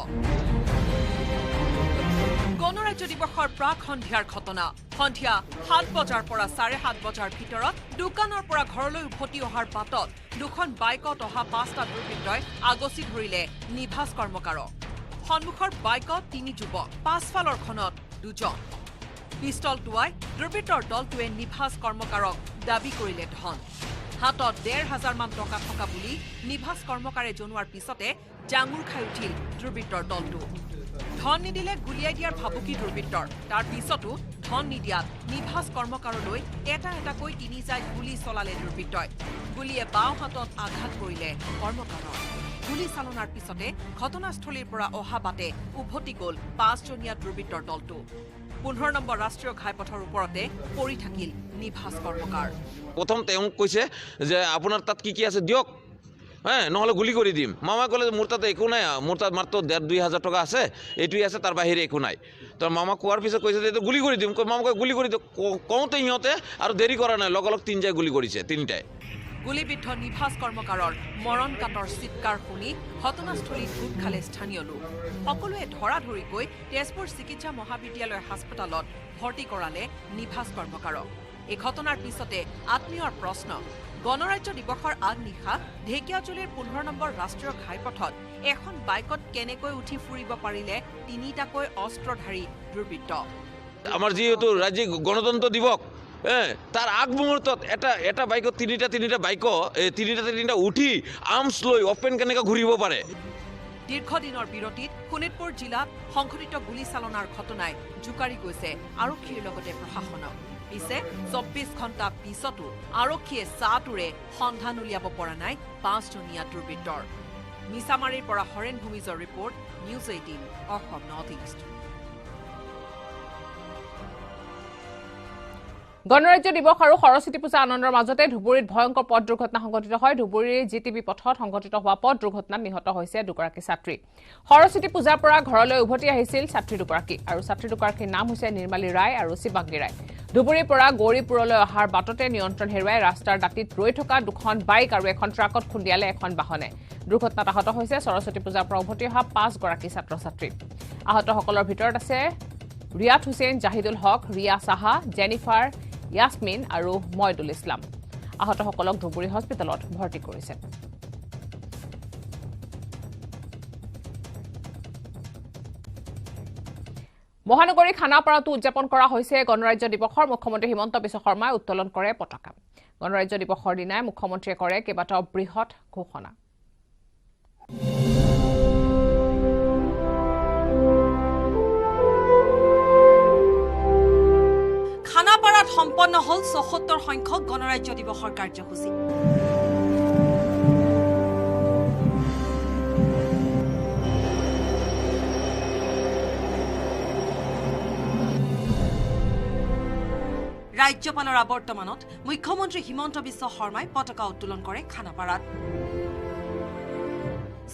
গণৰাজ্য দিৱসৰ প্ৰাক সন্ধিয়াৰ ঘটনা সন্ধিয়া 7 বজাৰ পৰা 7:30 বজাৰ ভিতৰত দোকানৰ পৰা ঘৰলৈ উভতি অহাৰ বাটত দুখন বাইকত অহা 5টা দুৰ্বৃত্তই আগচি ধৰিলে নিভাজ কৰ্মকাৰক সন্মুখৰ বাইকত 3 যুৱক পাছফালৰখনত 2জন পিষ্টল টুৱাই দুৰ্বৃত্তৰ দলটোৱে নিভাজ কৰ্মকাৰক দাবী কৰিলে ধন হাতত 1,500 মান টকা থকা বুলি নিভাজ কৰ্মকাৰে জনোৱাৰ পিছতে জাঙুৰ খাই উঠিল দুৰ্বৃত্তৰ দলটো ধন নিদিলে গুলিয়াই দিয়াৰ ভাবুকি দুৰ্বৃত্তৰ তাৰ পিছতো ধন নিদিয়াত নিভাজ কৰ্মকাৰলৈ এটা এটাকৈ 3 জাই গুলী চলালে দুৰ্বৃত্তই গুলীয়ে বাওঁ হাতত আঘাত কৰিলে কৰ্মকাৰক গুলী চালনাৰ পিছতে ঘটনাস্থলীৰ পৰা অহা বাটে উভতি গ'ল 5জনীয়া দুৰ্বৃত্তৰ দলটো 15 নম্বৰ ৰাষ্ট্ৰীয় ঘাইপথৰ ওপৰতে পৰি থাকিল নিভাজ কৰ্মকাৰ প্ৰথম তেওঁক কৈছে যে আপোনাৰ তাত কি আছে দিয়ক নহলে গুলি কৰি দিম মামা ক'লে মোৰ তাত একো নাই মোৰ তাত মাত্ৰ 1,500-2,000 টকা আছে এইটোই আছে তাৰ বাহিৰে একো নাই তো মামা কোৱাৰ পিছত কৈছে যে গুলি কৰি দিম মামাক গুলি কৰি দিয়ক কওঁতে সিহঁতে আৰু দেৰি কৰা নাই লগলগ 3 জাই গুলি কৰিছে 3টাই গুলীবিদ্ধ নিভাজ কৰ্মকাৰৰ মৰণ কাতৰ চিৎকাৰ শুনি ঘটনাস্থলীত গোট খালে স্থানীয় লোক সকলোৱে ধৰাধৰিকৈ তেজপুৰ চিকিৎসা মহাবিদ্যালয় হাস্পতালত ভৰ্তি কৰালে নিভাজ কৰ্মকাৰক এই ঘটনাৰ পিছতে আত্মীয়ৰ প্ৰশ্ন গণৰাজ্য দিৱসৰ আগনিশা ঢেকিয়াজুলিৰ 15 নম্বৰ ৰাষ্ট্ৰীয় ঘাইপথত এখন বাইকত কেনেকৈ উঠি ফুৰিব পাৰিলে 3টাকৈ অস্ত্ৰধাৰী দুৰ্বৃত্ত আমাৰ যিহেতু ৰাজ্যিক গণতন্ত্ৰ দিৱস তাৰ আগ মুহূৰ্তত এটা বাইকত 3টা বাইক 3টা উঠি আৰ্মছ লৈ অপেন কেনেকৈ ঘূৰিব পাৰে দীৰ্ঘদিনৰ বিৰতিত শোণিতপুৰ জিলাত সংঘটিত গুলীচালনাৰ ঘটনাই জোকাৰি গৈছে আৰক্ষীৰ লগতে প্ৰশাসনক পিছে 24 ঘণ্টা পিছতো আৰক্ষীয়ে চাটোৰে সন্ধান উলিয়াব পৰা নাই 5জনীয়া দুৰ্বৃত্তৰ মিছামাৰীৰ পৰা হৰেণ ভূমিজৰ report news 18 Assam north east গণৰাজ্য দিৱস আৰু সৰস্বতী পূজা আনন্দৰ মাজতে ধুবুৰীত ভয়ংকৰ পথ দুৰ্ঘটনা সংঘটিত হয় ধুবুৰীৰ জিটিবি পথত সংঘটিত হোৱা পথ দুৰ্ঘটনাত নিহত হৈছে দুগৰাকী ছাত্ৰী সৰস্বতী পূজাৰ পৰা ঘৰলৈ উভতি আহিছিল ছাত্ৰী দুগৰাকী আৰু ছাত্ৰী দুগৰাকীৰ নাম হৈছে নিৰ্মালী ৰায় আৰু শিৱাংগী ৰায় ধুবুৰীৰ পৰা গৌৰীপুৰলৈ অহাৰ বাটতে নিয়ন্ত্ৰণ হেৰুৱাই ৰাস্তাৰ দাঁতিত ৰৈ থকা দুখন বাইক আৰু এখন ট্ৰাকত খুন্দিয়ালে এখন বাহনে দুৰ্ঘটনাত আহত হৈছে সৰস্বতী পূজাৰ পৰা উভতি অহা 5গৰাকী ছাত্ৰ-ছাত্ৰী আহতসকলৰ ভিতৰত আছে ৰিয়াত হুছেইন জাহিদুল হক ৰিয়া সাহা জেনিফাৰ ইয়াসমিন আৰু ময়দুল ইছলাম আহতসকলক ধুবুৰী হস্পিটেলত ভৰ্তি কৰিছে মহানগৰী খানাপাৰাতো উদযাপন কৰা হৈছে গণৰাজ্য দিৱসৰ মুখ্যমন্ত্ৰী হিমন্ত বিশ্ব শৰ্মাই উত্তোলন কৰে পতাকা গণৰাজ্য দিৱসৰ দিনাই মুখ্যমন্ত্ৰীয়ে কৰে কেইবাটাও বৃহৎ ঘোষণা। খানাপাৰাত সম্পন্ন হল ৭৪ সংখ্যক গণৰাজ্য দিৱসৰ কাৰ্যসূচী। ৰাজ্যপালৰ আৱৰ্তমানত মুখ্যমন্ত্ৰী হিমন্ত বিশ্ব শৰ্মাই পতাকা উত্তোলন কৰে খানাপাৰাত।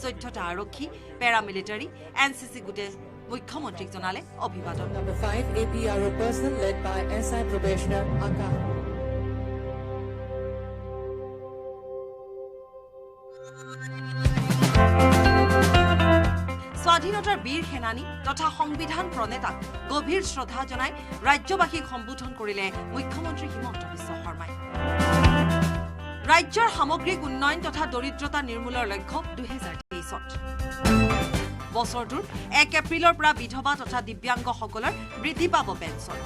14টা আৰক্ষী, পেৰামিলিটাৰী, NCC গোটে মুখ্যমন্ত্ৰীক জনালে অভিবাদন। স্বাধীনতাৰ বীৰ সেনানী তথা সংবিধান প্ৰণেতাক গভীৰ শ্ৰদ্ধা জনাই ৰাজ্যবাসীক সম্বোধন কৰিলে মুখ্যমন্ত্ৰী হিমন্ত বিশ্ব শৰ্মাই। ৰাজ্যৰ সামগ্ৰিক উন্নয়ন তথা দৰিদ্ৰতা নিৰ্মূলৰ লক্ষ্য 2023ত। বছৰটোৰ 1 এপ্ৰিলৰ পৰা বিধৱা তথা দিব্যাংগসকলৰ বৃদ্ধি পাব পেঞ্চন।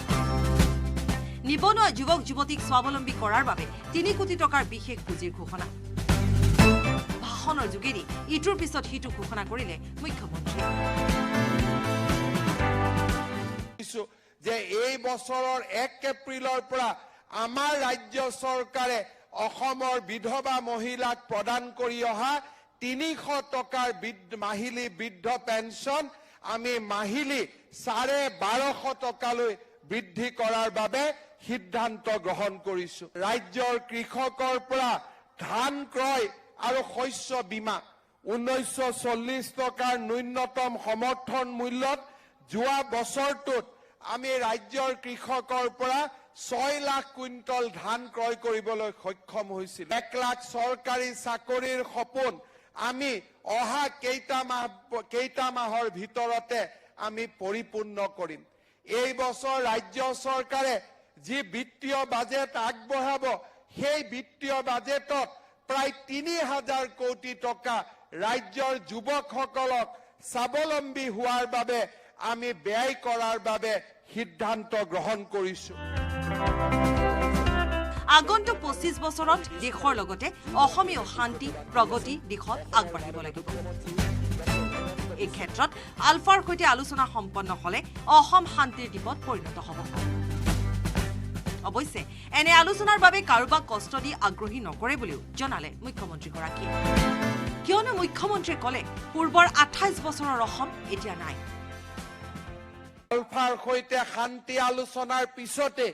নিবনুৱা যুৱক যুৱতীক স্বাৱলম্বী কৰাৰ বাবে 3 কোটি টকাৰ বিশেষ পুঁজিৰ ঘোষণা। ভাষণৰ যোগেদি ইটোৰ পিছত সিটো ঘোষণা কৰিলে মুখ্যমন্ত্ৰীয়ে। যে এই বছৰৰ 1 এপ্ৰিলৰ পৰা আমাৰ ৰাজ্য চৰকাৰে অসমৰ বিধৱা মহিলাক প্ৰদান কৰি অহা 300 টকাৰ মাহিলী বৃদ্ধ পেঞ্চন আমি মাহিলী 1250 টকালৈ বৃদ্ধি কৰাৰ বাবে সিদ্ধান্ত গ্ৰহণ কৰিছো। ৰাজ্যৰ কৃষকৰ পৰা ধান ক্ৰয় আৰু শস্য বীমা 1940 টকাৰ ন্যূনতম সমৰ্থন মূল্যত যোৱা বছৰটোত আমি ৰাজ্যৰ কৃষকৰ পৰা 6 লাখ কুইণ্টল ধান ক্ৰয় কৰিবলৈ সক্ষম হৈছিল। 1 লাখ চৰকাৰী চাকৰিৰ সপোন আমি অহা কেইটা মাহৰ ভিতৰতে আমি পৰিপূৰ্ণ কৰিম। এই বছৰ ৰাজ্য চৰকাৰে যি বিত্তীয় বাজেট আগবঢ়াব সেই বিত্তীয় বাজেটত প্ৰায় 3000 কোটি টকা ৰাজ্যৰ যুৱকসকলক স্বাৱলম্বী হোৱাৰ বাবে আমি ব্যয় কৰাৰ বাবে সিদ্ধান্ত গ্ৰহণ কৰিছো। আগন্তুক 25 বছৰত দেশৰ লগতে অসমীয় শান্তি প্ৰগতি দিশত আগবাঢ়িব লাগিব। এই ক্ষেত্ৰত আলফাৰ সৈতে আলোচনা সম্পন্ন হলে অসম শান্তিৰ দ্বীপত পৰিণত হ'ব। অৱশ্যে এনে আলোচনাৰ বাবে কাৰোবাক কষ্ট দি আগ্ৰহী নকৰে বুলিও জনালে মুখ্যমন্ত্ৰীগৰাকীয়ে। কিয়নো মুখ্যমন্ত্ৰীয়ে কলে পূৰ্বৰ 28 বছৰৰ অসম এতিয়া নাই। আলফাৰ সৈতে শান্তি আলোচনাৰ পিছতে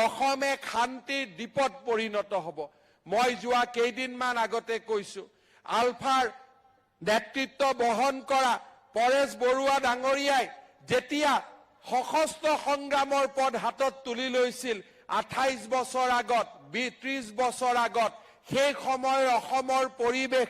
অসম এক শান্তিৰ দ্বীপত পৰিণত হ'ব। মই যোৱা কেইদিনমান আগতে কৈছো আলফাৰ নেতৃত্ব বহন কৰা পৰেশ বৰুৱা ডাঙৰীয়াই যেতিয়া সশস্ত্ৰ সংগ্ৰামৰ পদ হাতত তুলি লৈছিল 28 বছৰ আগত 30 বছৰ আগত, সেই সময়ৰ অসমৰ পৰিৱেশ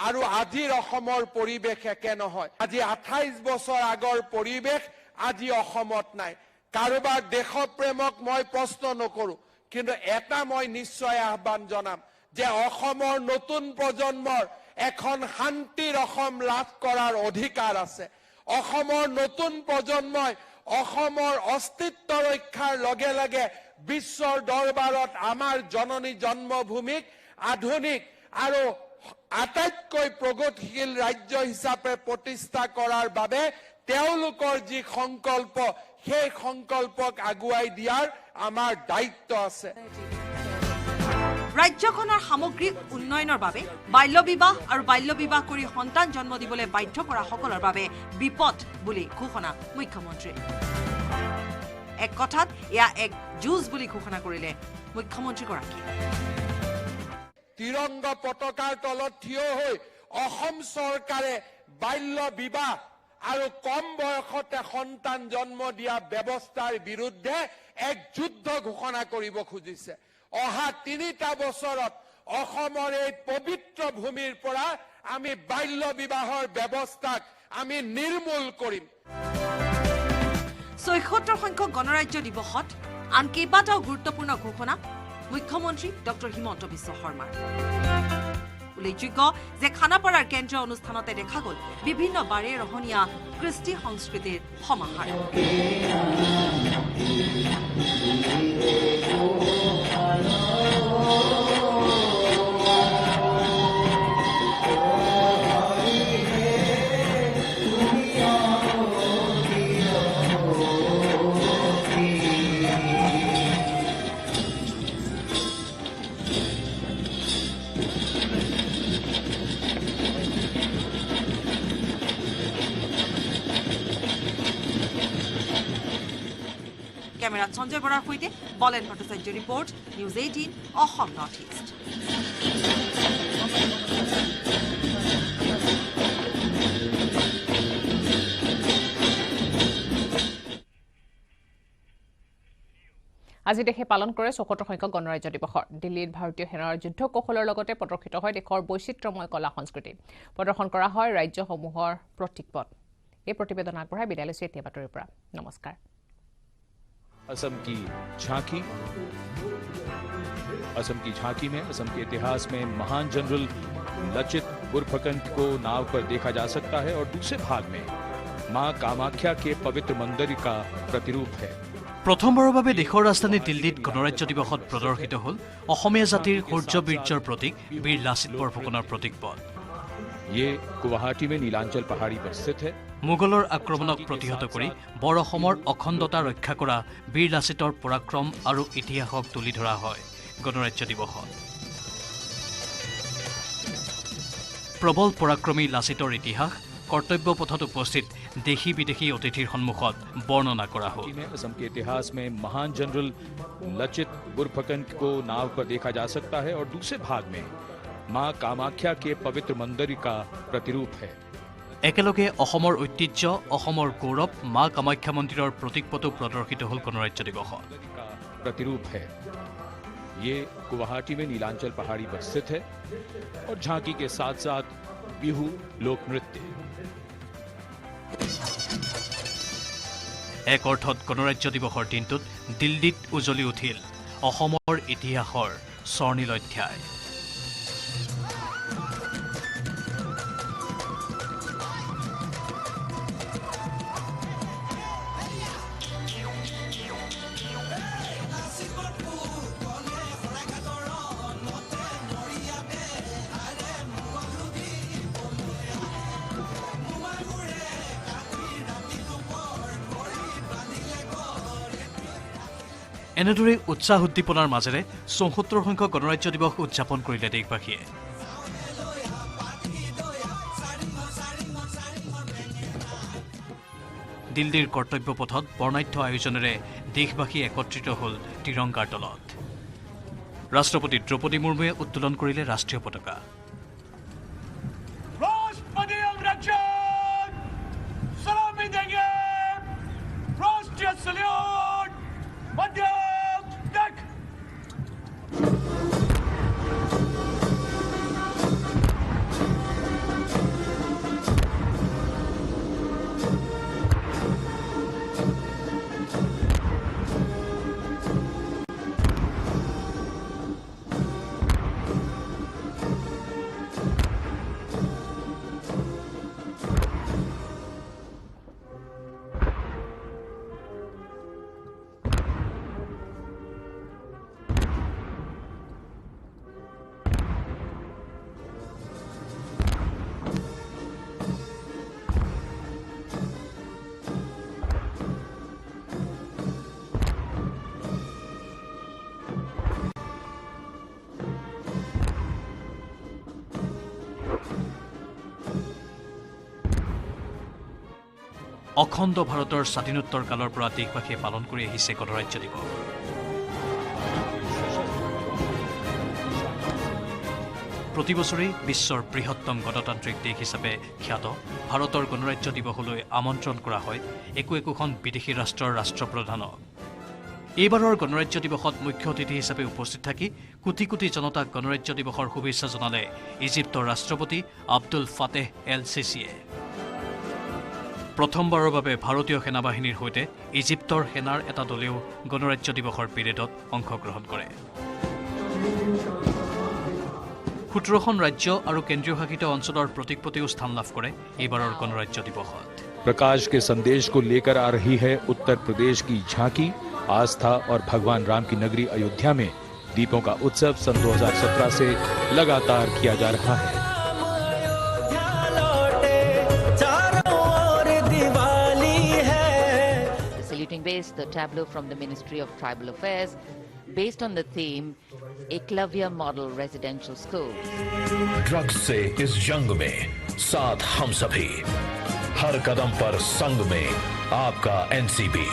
আৰু আজিৰ অসমৰ পৰিৱেশ একে নহয়। আজি 28 বছৰ আগৰ পৰিৱেশ আজি অসমত নাই। কাৰোবাৰ দেশপ্ৰেমক মই প্ৰশ্ন নকৰো, কিন্তু এটা মই নিশ্চয় আহ্বান জনাম যে অসমৰ নতুন প্ৰজন্মৰ এখন শান্তিৰ অসম লাভ কৰাৰ অধিকাৰ আছে। অসমৰ নতুন প্ৰজন্মই অসমৰ অস্তিত্ব ৰক্ষাৰ লগে লগে বিশ্বৰ দৰবাৰত আমাৰ জননী জন্মভূমিক আধুনিক আৰু আটাইতকৈ প্ৰগতিশীল ৰাজ্য হিচাপে প্ৰতিষ্ঠা কৰাৰ বাবে তেওঁলোকৰ যি সংকল্প সেই সংকল্পক আগুৱাই দিয়াৰ আমাৰ দায়িত্ব আছে। ৰাজ্যখনৰ সামগ্ৰিক উন্নয়নৰ বাবে বাল্য বিবাহ আৰু বাল্য বিবাহ কৰি সন্তান জন্ম দিবলৈ বাধ্য কৰা সকলৰ বাবে বিপদ বুলি ঘোষণা মুখ্যমন্ত্ৰীৰ। এক কথাত এয়া এক যুঁজ বুলি ঘোষণা কৰিলে মুখ্যমন্ত্ৰীগৰাকীয়ে। তিৰংগ পতাকাৰ তলত থিয় হৈ অসম চৰকাৰে বাল্য বিবাহ আৰু কম বয়সতে সন্তান জন্ম দিয়া ব্যৱস্থাৰ বিৰুদ্ধে এক যুদ্ধ ঘোষণা কৰিব খুজিছে। অহা 3টা বছৰত অসমৰ এই পবিত্ৰ ভূমিৰ পৰা আমি বাল্য বিবাহৰ ব্যৱস্থাক আমি নিৰ্মূল কৰিম। ৭৪ সংখ্যক গণৰাজ্য দিৱসত আন কেইবাটাও গুৰুত্বপূৰ্ণ ঘোষণা মুখ্যমন্ত্ৰী ডক্টৰ হিমন্ত বিশ্ব শৰ্মাৰ। উল্লেখযোগ্য যে খানাপাৰাৰ কেন্দ্ৰীয় অনুষ্ঠানতে দেখা গ'ল বিভিন্ন বাৰে ৰহণীয়া কৃষ্টি সংস্কৃতিৰ সমাহাৰ। কেমেৰাত সঞ্জয় বৰাৰ সৈতে বলেন Bhattacharya report news 18 Assam north east আজি দেশে পালন কৰে ৭৪ সংখ্যক গণৰাজ্য দিৱসৰ দিল্লীত ভাৰতীয় সেনাৰ যুদ্ধ কৌশলৰ লগতে প্ৰদৰ্শিত হয় দেশৰ বৈচিত্ৰ্যময় কলা সংস্কৃতি প্ৰদৰ্শন কৰা হয় ৰাজ্যসমূহৰ প্ৰতীকপট এই প্ৰতিবেদন আগবঢ়াই বিদায় লৈছো এতিয়া বাতৰিৰ পৰা নমস্কাৰ असम की झांकी में असम के इतिहास में महान जनरल लचित बुरफकंड को नाव पर देखा जा सकता है और दूसरे भाग में मां कामाख्या के पवित्र मंदिर का प्रतिरूप है প্ৰথমবাৰৰ বাবে দেশৰ ৰাজধানী দিল্লীত গণৰাজ্য দিৱসত প্ৰদৰ্শিত হ'ল অসমীয়া জাতিৰ সূৰ্য বীৰ্যৰ প্ৰতীক বীৰ লাচিত বৰফুকনৰ প্ৰতীকপট ये गुवाहाटी में नीलांचल पहाड़ी पर स्थित है মোগলৰ আক্ৰমণক প্ৰতিহত কৰি বৰ অসমৰ অখণ্ডতা ৰক্ষা কৰা বীৰ লাচিতৰ পৰাক্ৰম আৰু ইতিহাসক তুলি ধৰা হয় গণৰাজ্য দিৱসত প্ৰবল পৰাক্ৰমী লাচিতৰ ইতিহাস কৰ্তব্য পথত উপস্থিত দেশী বিদেশী অতিথিৰ সন্মুখত বৰ্ণনা কৰা হ'ল असम के इतिहास में महान जनरल लचित बुरफकंड को नाव पर देखा जा सकता है और दूसरे भाग में मां कामाख्या के पवित्र मंदिर का प्रतिरूप है একেলগে অসমৰ ঐতিহ্য অসমৰ গৌৰৱ মা কামাখ্যা মন্দিৰৰ প্ৰতীকপটো প্ৰদৰ্শিত হ'ল গণৰাজ্য দিৱসত प्रतिरूप है ये गुवाहाटी में नीलांचल पहाड़ी पर स्थित है और झांकी के साथ साथ बिहू लोक नृत्य এক অৰ্থত গণৰাজ্য দিৱসৰ দিনটোত দিল্লীত উজ্বলি উঠিল অসমৰ ইতিহাসৰ স্বৰ্ণীল অধ্যায় এনেদৰে উৎসাহ উদ্দীপনাৰ মাজেৰে ৭৪ সংখ্যক গণৰাজ্য দিৱস উদযাপন কৰিলে দেশবাসীয়ে দিল্লীৰ কৰ্তব্য পথত বৰ্ণাঢ্য আয়োজনেৰে দেশবাসী একত্ৰিত হ'ল তিৰংগাৰ তলত ৰাষ্ট্ৰপতি দ্ৰৌপদী মুৰ্মুৱে উত্তোলন কৰিলে ৰাষ্ট্ৰীয় পতাকা অখণ্ড ভাৰতৰ স্বাধীনোত্তৰ কালৰ পৰা দেশবাসীয়ে পালন কৰি আহিছে গণৰাজ্য দিৱস প্ৰতি বছৰে বিশ্বৰ বৃহত্তম গণতান্ত্ৰিক দেশ হিচাপে খ্যাত ভাৰতৰ গণৰাজ্য দিৱসলৈ আমন্ত্ৰণ কৰা হয় একোখন বিদেশী ৰাষ্ট্ৰৰ ৰাষ্ট্ৰপ্ৰধানক এইবাৰৰ গণৰাজ্য দিৱসত মুখ্য অতিথি হিচাপে উপস্থিত থাকি কোটি কোটি জনতাক গণৰাজ্য দিৱসৰ শুভেচ্ছা জনালে ইজিপ্তৰ ৰাষ্ট্ৰপতি আব্দুল ফাটেহ এল চিচিয়ে প্ৰথমবাৰৰ বাবে ভাৰতীয় সেনাবাহিনীৰ সৈতে ইজিপ্তৰ সেনাৰ এটা দলেও গণৰাজ্য দিৱসৰ পেৰেডত অংশগ্ৰহণ কৰে ১৭খন ৰাজ্য আৰু কেন্দ্ৰীয় শাসিত অঞ্চলৰ প্ৰতীকপটেও স্থান লাভ কৰে এইবাৰৰ গণৰাজ্য দিৱসত प्रकाश के संदेश को लेकर आ रही है उत्तर प्रदेश की झांकी आस्था और भगवान राम की नगरी अयोध्या में दीपों का उत्सव सन 2017 से लगातार किया जा रहा है Saluting base, the tableau from the Ministry of Tribal Affairs, based on the theme Eklavya Model Residential Schools. Drugs से इस जंग में साथ हम सभी हर कदम पर संग में आपका एनसीबी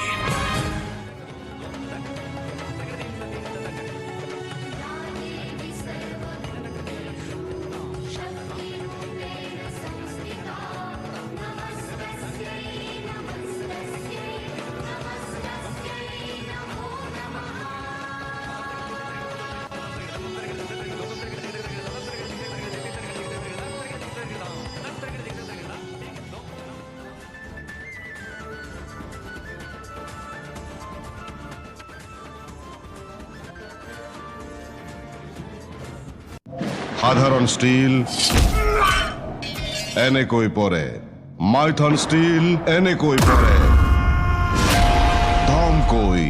সাধাৰণ ষ্টীল এনেকৈ পৰে, মাইথন ষ্টীল এনেকৈ পৰে, ধমকৈ।